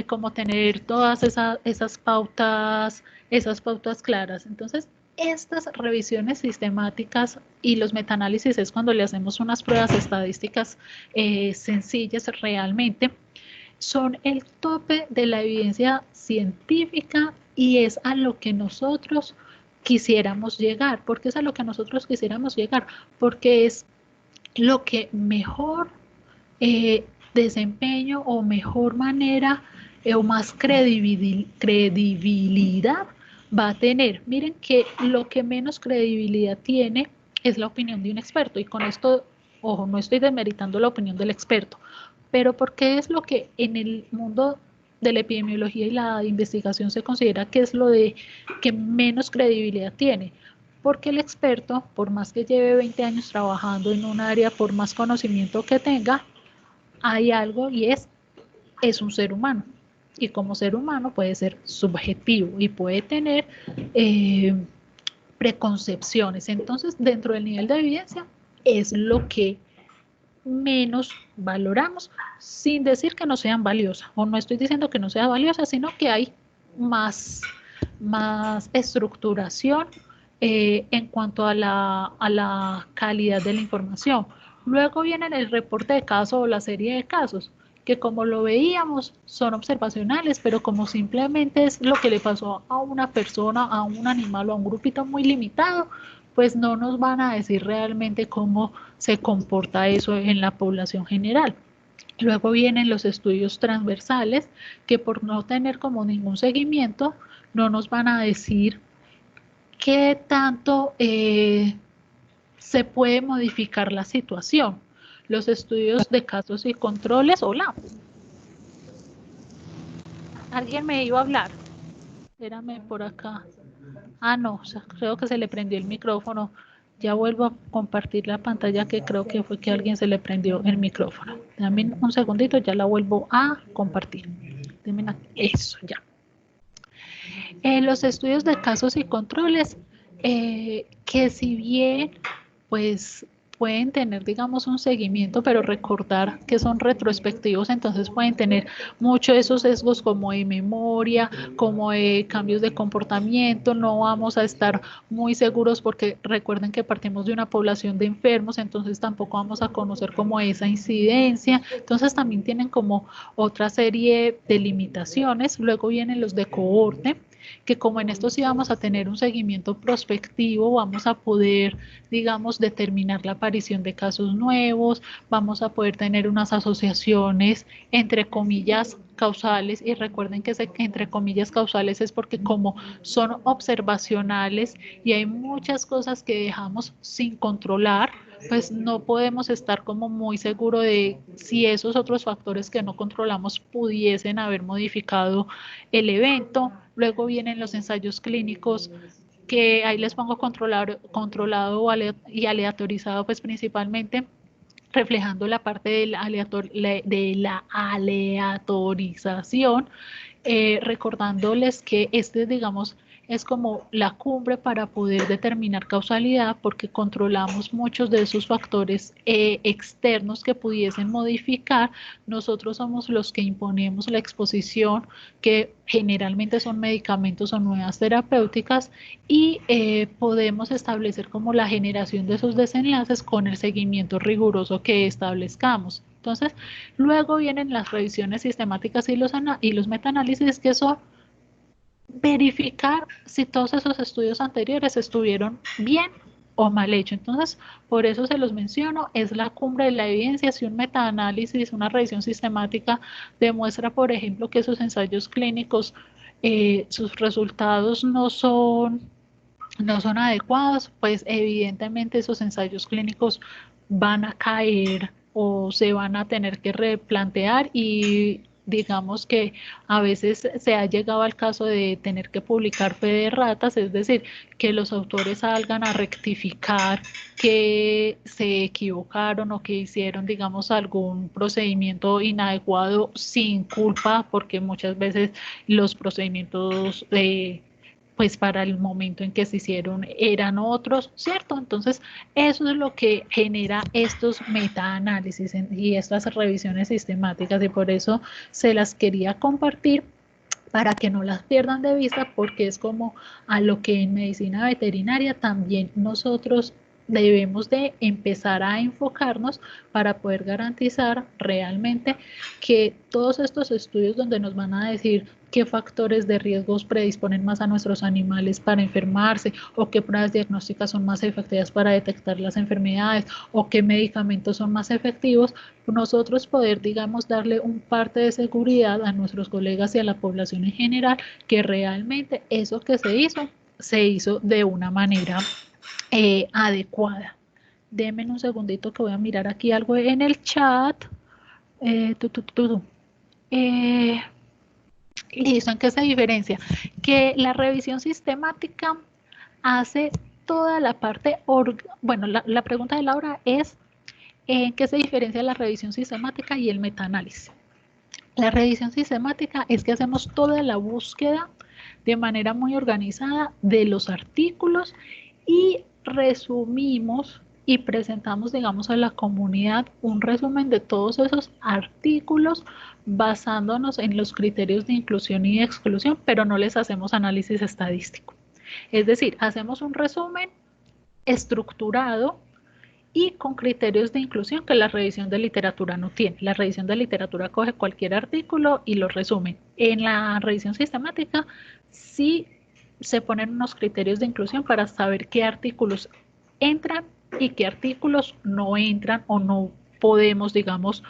como tener todas esas pautas claras. Entonces, estas revisiones sistemáticas y los metaanálisis es cuando le hacemos unas pruebas estadísticas sencillas realmente, son el tope de la evidencia científica y es a lo que nosotros quisiéramos llegar. ¿Por qué es a lo que nosotros quisiéramos llegar? Porque es lo que mejor desempeño o mejor manera o más credibilidad va a tener. Miren que lo que menos credibilidad tiene es la opinión de un experto y con esto, ojo, no estoy demeritando la opinión del experto, pero porque es lo que en el mundo de la epidemiología y la investigación se considera que es lo de que menos credibilidad tiene. Porque el experto, por más que lleve 20 años trabajando en un área, por más conocimiento que tenga, hay algo y es un ser humano. Y como ser humano puede ser subjetivo y puede tener preconcepciones. Entonces, dentro del nivel de evidencia es lo que menos valoramos, sin decir que no sean valiosas, o no estoy diciendo que no sea valiosa, sino que hay más estructuración en cuanto a la calidad de la información. Luego viene el reporte de caso o la serie de casos, que como lo veíamos son observacionales, pero como simplemente es lo que le pasó a una persona, a un animal o a un grupito muy limitado, pues no nos van a decir realmente cómo se comporta eso en la población general. Luego vienen los estudios transversales, que por no tener como ningún seguimiento, no nos van a decir qué tanto se puede modificar la situación. Los estudios de casos y controles, hola. ¿Alguien me iba a hablar? Espérame por acá. Ah, no, o sea, creo que se le prendió el micrófono. Ya vuelvo a compartir la pantalla, que creo que fue que a alguien se le prendió el micrófono. Dame un segundito, ya la vuelvo a compartir. Eso, ya. Los estudios de casos y controles, que si bien, pues pueden tener, digamos, un seguimiento, pero recordar que son retrospectivos, entonces pueden tener muchos de esos sesgos como de memoria, como de cambios de comportamiento, no vamos a estar muy seguros porque recuerden que partimos de una población de enfermos, entonces tampoco vamos a conocer como esa incidencia, entonces también tienen como otra serie de limitaciones. Luego vienen los de cohorte, que como en esto sí vamos a tener un seguimiento prospectivo, vamos a poder, digamos, determinar la aparición de casos nuevos, vamos a poder tener unas asociaciones entre comillas causales, y recuerden que entre comillas causales es porque como son observacionales y hay muchas cosas que dejamos sin controlar, pues no podemos estar como muy seguro de si esos otros factores que no controlamos pudiesen haber modificado el evento. Luego vienen los ensayos clínicos, que ahí les pongo controlado y aleatorizado, pues principalmente reflejando la parte de la aleatorización, recordándoles que este, digamos, es como la cumbre para poder determinar causalidad, porque controlamos muchos de esos factores externos que pudiesen modificar. Nosotros somos los que imponemos la exposición, que generalmente son medicamentos o nuevas terapéuticas, y podemos establecer como la generación de esos desenlaces con el seguimiento riguroso que establezcamos. Entonces, luego vienen las revisiones sistemáticas y los metaanálisis, que son verificar si todos esos estudios anteriores estuvieron bien o mal hechos. Entonces, por eso se los menciono, es la cumbre de la evidencia. Si un metaanálisis, una revisión sistemática demuestra, por ejemplo, que esos ensayos clínicos, sus resultados no son adecuados, pues evidentemente esos ensayos clínicos van a caer o se van a tener que replantear, y digamos que a veces se ha llegado al caso de tener que publicar fe de ratas, es decir, que los autores salgan a rectificar que se equivocaron o que hicieron, digamos, algún procedimiento inadecuado sin culpa, porque muchas veces los procedimientos pues para el momento en que se hicieron eran otros, ¿cierto? Entonces, eso es lo que genera estos metaanálisis y estas revisiones sistemáticas, y por eso se las quería compartir para que no las pierdan de vista, porque es como a lo que en medicina veterinaria también nosotros debemos de empezar a enfocarnos para poder garantizar realmente que todos estos estudios donde nos van a decir qué factores de riesgos predisponen más a nuestros animales para enfermarse, o qué pruebas diagnósticas son más efectivas para detectar las enfermedades, o qué medicamentos son más efectivos, nosotros poder, digamos, darle un parte de seguridad a nuestros colegas y a la población en general, que realmente eso que se hizo de una manera adecuada. Denme un segundito que voy a mirar aquí algo en el chat. Listo, ¿en qué se diferencia? Que la revisión sistemática hace toda la parte, bueno, la pregunta de Laura es, ¿en qué se diferencia la revisión sistemática y el metaanálisis? La revisión sistemática es que hacemos toda la búsqueda de manera muy organizada de los artículos y resumimos y presentamos, digamos, a la comunidad un resumen de todos esos artículos basándonos en los criterios de inclusión y de exclusión, pero no les hacemos análisis estadístico. Es decir, hacemos un resumen estructurado y con criterios de inclusión que la revisión de literatura no tiene. La revisión de literatura coge cualquier artículo y lo resume. En la revisión sistemática sí se ponen unos criterios de inclusión para saber qué artículos entran y qué artículos no entran o no podemos, digamos,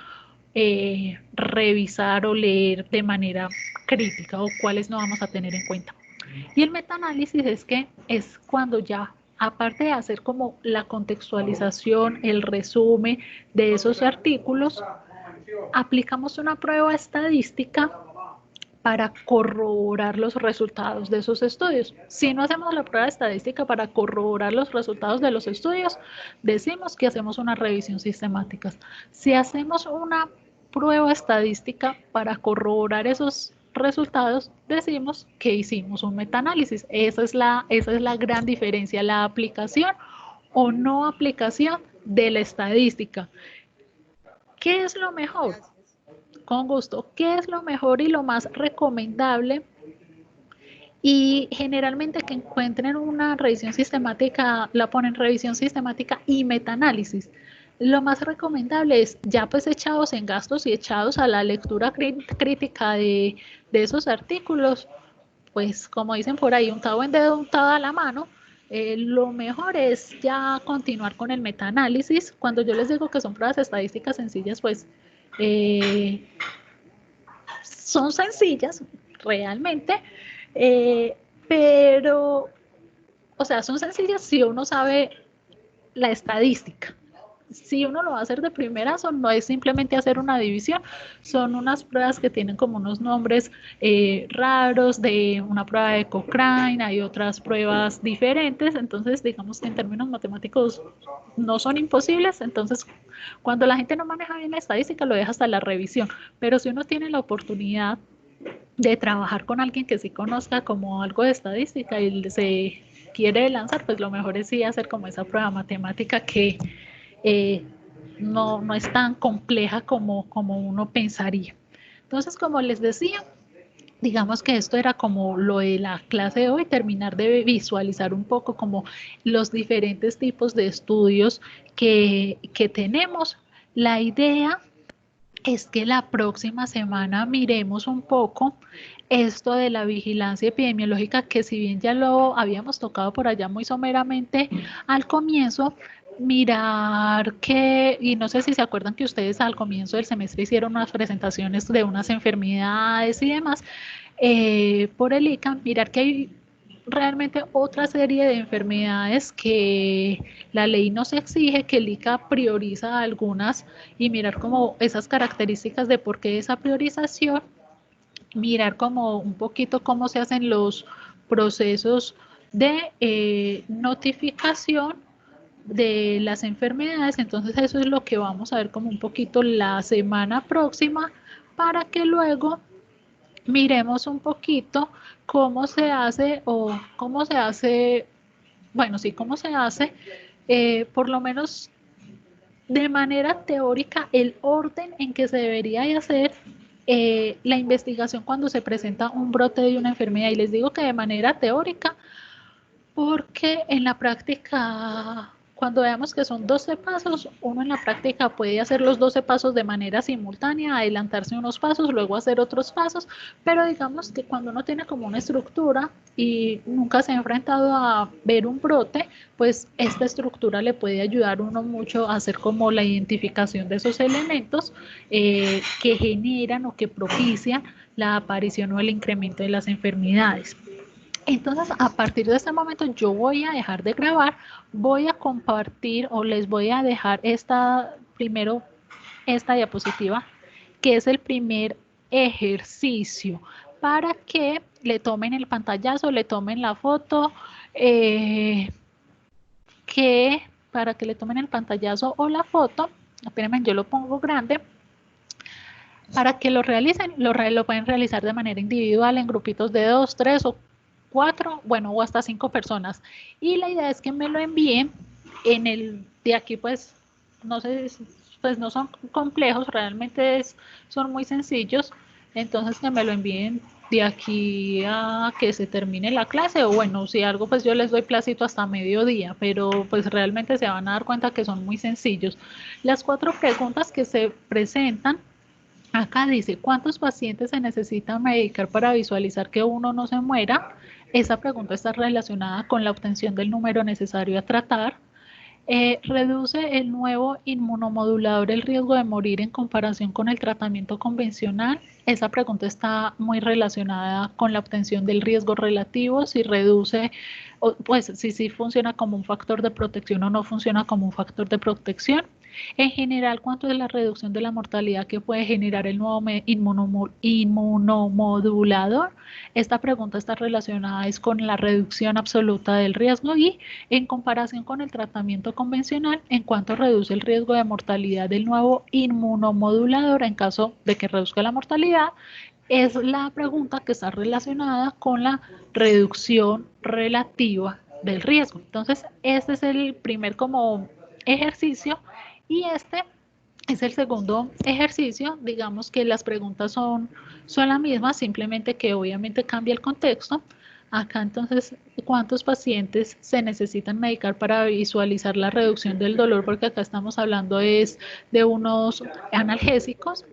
revisar o leer de manera crítica, o cuáles no vamos a tener en cuenta. Y el metaanálisis es que es cuando ya, aparte de hacer como la contextualización, el resumen de esos artículos, aplicamos una prueba estadística para corroborar los resultados de esos estudios. Si no hacemos la prueba estadística para corroborar los resultados de los estudios, decimos que hacemos una revisión sistemática. Si hacemos una prueba estadística para corroborar esos resultados, decimos que hicimos un metaanálisis. Esa es la gran diferencia, la aplicación o no aplicación de la estadística. ¿Qué es lo mejor? Gracias. Con gusto. ¿Qué es lo mejor y lo más recomendable? Y generalmente que encuentren una revisión sistemática, la ponen revisión sistemática y metaanálisis. Lo más recomendable es, ya pues echados en gastos y echados a la lectura crítica de esos artículos, pues como dicen por ahí, untado en dedo, untado a la mano, lo mejor es ya continuar con el metaanálisis. Cuando yo les digo que son pruebas estadísticas sencillas, pues son sencillas realmente, pero, o sea, son sencillas si uno sabe la estadística. Si uno lo va a hacer de primerazo, no es simplemente hacer una división, son unas pruebas que tienen como unos nombres raros, de una prueba de Cochrane, hay otras pruebas diferentes, entonces digamos que en términos matemáticos no son imposibles, entonces cuando la gente no maneja bien la estadística lo deja hasta la revisión, pero si uno tiene la oportunidad de trabajar con alguien que sí conozca como algo de estadística y se quiere lanzar, pues lo mejor es sí hacer como esa prueba matemática que no es tan compleja como uno pensaría. Entonces, como les decía, digamos que esto era como lo de la clase de hoy, terminar de visualizar un poco como los diferentes tipos de estudios que tenemos. La idea es que la próxima semana miremos un poco esto de la vigilancia epidemiológica, que si bien ya lo habíamos tocado por allá muy someramente al comienzo, mirar que, y no sé si se acuerdan que ustedes al comienzo del semestre hicieron unas presentaciones de unas enfermedades y demás, por el ICA, mirar que hay realmente otra serie de enfermedades que la ley nos exige, que el ICA prioriza algunas y mirar como esas características de por qué esa priorización, mirar como un poquito cómo se hacen los procesos de notificación de las enfermedades. Entonces eso es lo que vamos a ver como un poquito la semana próxima, para que luego miremos un poquito cómo se hace bueno, sí, cómo se hace, por lo menos de manera teórica, el orden en que se debería de hacer la investigación cuando se presenta un brote de una enfermedad. Y les digo que de manera teórica, porque en la práctica, cuando veamos que son 12 pasos, uno en la práctica puede hacer los 12 pasos de manera simultánea, adelantarse unos pasos, luego hacer otros pasos, pero digamos que cuando uno tiene como una estructura y nunca se ha enfrentado a ver un brote, pues esta estructura le puede ayudar a uno mucho a hacer como la identificación de esos elementos que generan o que propician la aparición o el incremento de las enfermedades. Entonces, a partir de este momento yo voy a dejar de grabar, voy a compartir o les voy a dejar primero esta diapositiva, que es el primer ejercicio, para que le tomen el pantallazo, le tomen la foto, para que le tomen el pantallazo o la foto, espérenme, yo lo pongo grande, para que lo realicen, lo pueden realizar de manera individual en grupitos de 2, 3 o 4, bueno, o hasta 5 personas. Y la idea es que me lo envíen de aquí, pues, no sé, pues no son complejos, realmente son muy sencillos. Entonces que me lo envíen de aquí a que se termine la clase, o bueno, si algo, pues yo les doy placito hasta mediodía, pero pues realmente se van a dar cuenta que son muy sencillos. Las 4 preguntas que se presentan acá dice, ¿cuántos pacientes se necesitan medicar para visualizar que uno no se muera? Esa pregunta está relacionada con la obtención del número necesario a tratar. ¿Reduce el nuevo inmunomodulador el riesgo de morir en comparación con el tratamiento convencional? Esa pregunta está muy relacionada con la obtención del riesgo relativo, si reduce, pues si funciona como un factor de protección o no funciona como un factor de protección. En general, ¿cuánto es la reducción de la mortalidad que puede generar el nuevo inmunomodulador? Esta pregunta está relacionada con la reducción absoluta del riesgo y en comparación con el tratamiento convencional, ¿en cuánto reduce el riesgo de mortalidad del nuevo inmunomodulador en caso de que reduzca la mortalidad? es la pregunta que está relacionada con la reducción relativa del riesgo. Entonces, este es el primer como ejercicio y este es el segundo ejercicio. Digamos que las preguntas son las mismas, simplemente que obviamente cambia el contexto. Acá entonces, ¿cuántos pacientes se necesitan medicar para visualizar la reducción del dolor? Porque acá estamos hablando es de unos analgésicos.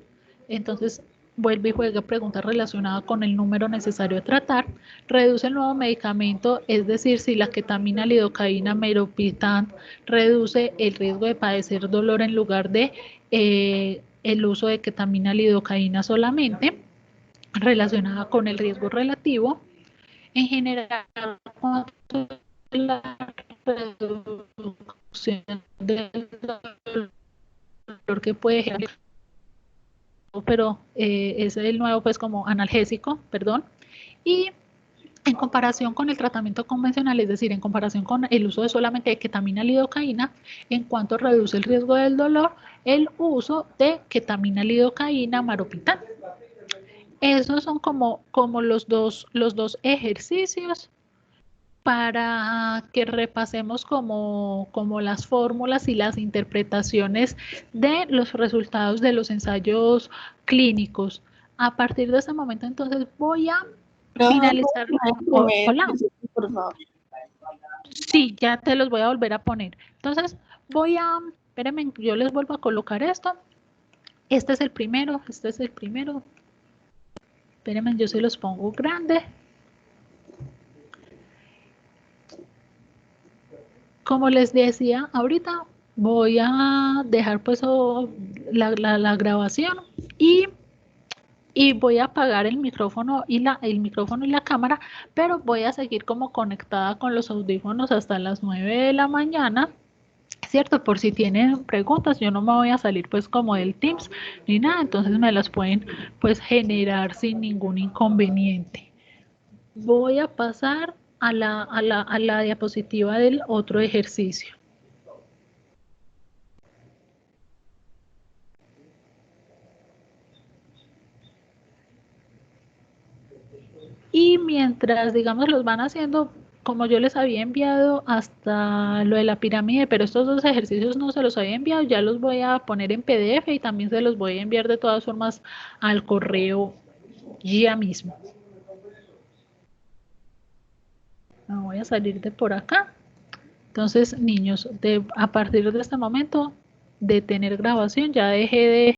Entonces, vuelve y juega preguntas relacionadas con el número necesario a tratar. Reduce el nuevo medicamento, es decir, si la ketamina, lidocaína, meropitan reduce el riesgo de padecer dolor en lugar de el uso de ketamina, lidocaína solamente, relacionada con el riesgo relativo. En general, ¿cuánto es la reducción del dolor que puede generar? Pero es el nuevo pues como analgésico, perdón, y en comparación con el tratamiento convencional, es decir, en comparación con el uso de solamente de ketamina, lidocaína, en cuanto reduce el riesgo del dolor, el uso de ketamina, lidocaína, maropitán. Esos son como los dos ejercicios para que repasemos como las fórmulas y las interpretaciones de los resultados de los ensayos clínicos. A partir de ese momento, entonces, voy a finalizar. Hola. Por favor. Sí, ya te los voy a volver a poner. Entonces, espérenme, yo les vuelvo a colocar esto. Este es el primero, Espérenme, yo se los pongo grande. Como les decía ahorita, voy a dejar pues la grabación y voy a apagar el micrófono y la cámara, pero voy a seguir como conectada con los audífonos hasta las 9 de la mañana, ¿cierto? Por si tienen preguntas, yo no me voy a salir pues como del Teams ni nada, entonces me las pueden pues generar sin ningún inconveniente. Voy a pasar a la diapositiva del otro ejercicio. Y mientras, digamos, los van haciendo, como yo les había enviado hasta lo de la pirámide, pero estos dos ejercicios no se los había enviado, ya los voy a poner en PDF y también se los voy a enviar de todas formas al correo ya mismo. Me voy a salir de por acá. Entonces, niños, a partir de este momento, detener grabación, ya dejé de